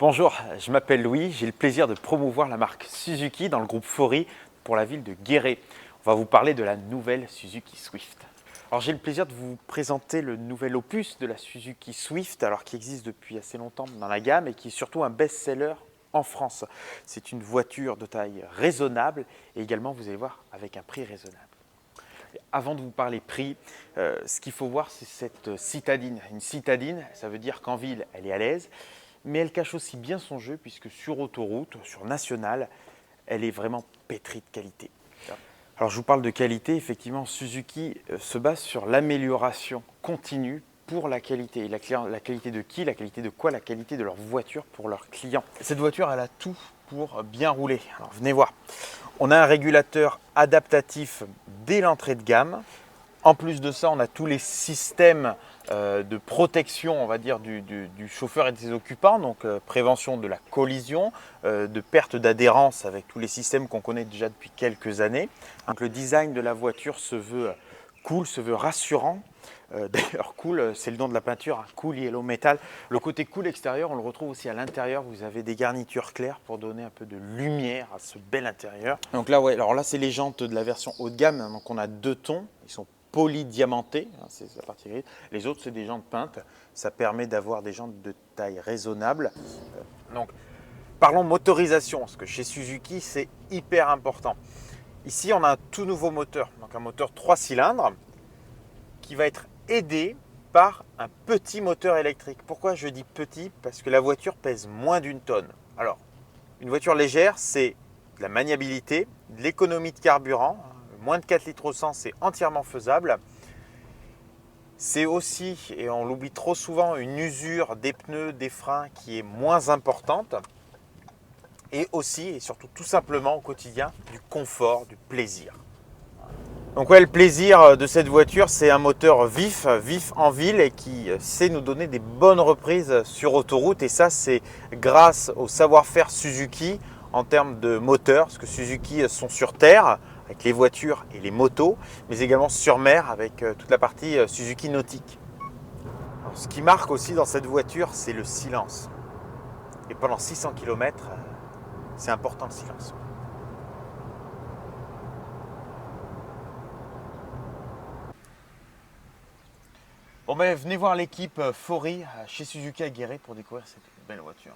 Bonjour, je m'appelle Louis, j'ai le plaisir de promouvoir la marque Suzuki dans le groupe Fori pour la ville de Guéret. On va vous parler de la nouvelle Suzuki Swift. Alors j'ai le plaisir de vous présenter le nouvel opus de la Suzuki Swift, alors qui existe depuis assez longtemps dans la gamme et qui est surtout un best-seller en France. C'est une voiture de taille raisonnable et également, vous allez voir, avec un prix raisonnable. Avant de vous parler prix, ce qu'il faut voir, c'est cette citadine. Une citadine, ça veut dire qu'en ville, elle est à l'aise, mais elle cache aussi bien son jeu puisque sur autoroute, sur nationale, elle est vraiment pétrie de qualité. Alors je vous parle de qualité, effectivement, Suzuki se base sur l'amélioration continue pour la qualité. Et la qualité de qui? La qualité de quoi? La qualité de leur voiture pour leurs clients. Cette voiture, elle a tout pour bien rouler. Alors venez voir. On a un régulateur adaptatif dès l'entrée de gamme. En plus de ça, on a tous les systèmes de protection, on va dire, du chauffeur et de ses occupants, donc prévention de la collision, de perte d'adhérence avec tous les systèmes qu'on connaît déjà depuis quelques années. Donc le design de la voiture se veut cool, se veut rassurant. D'ailleurs, cool, c'est le nom de la peinture, cool yellow metal. Le côté cool extérieur, on le retrouve aussi à l'intérieur. Vous avez des garnitures claires pour donner un peu de lumière à ce bel intérieur. Donc là, ouais, alors là, c'est les jantes de la version haut de gamme. Donc on a deux tons, ils sont polydiamantés, c'est la partie grise. Les autres, c'est des jantes peintes. Ça permet d'avoir des jantes de taille raisonnable. Donc, parlons motorisation, parce que chez Suzuki, c'est hyper important. Ici, on a un tout nouveau moteur, donc un moteur 3 cylindres qui va être aidé par un petit moteur électrique. Pourquoi je dis petit? Parce que la voiture pèse moins d'une tonne. Alors, une voiture légère, c'est de la maniabilité, de l'économie de carburant. Moins de 4 litres au 100, c'est entièrement faisable. C'est aussi, et on l'oublie trop souvent, une usure des pneus, des freins qui est moins importante. Et aussi, et surtout tout simplement au quotidien, du confort, du plaisir. Donc ouais, le plaisir de cette voiture, c'est un moteur vif en ville et qui sait nous donner des bonnes reprises sur autoroute. Et ça, c'est grâce au savoir-faire Suzuki en termes de moteur, parce que Suzuki sont sur terre avec les voitures et les motos, mais également sur mer avec toute la partie Suzuki nautique. Alors, ce qui marque aussi dans cette voiture, c'est le silence. Et pendant 600 km, c'est important le silence. Bon ben, venez voir l'équipe Fori chez Suzuki à Guéret pour découvrir cette belle voiture.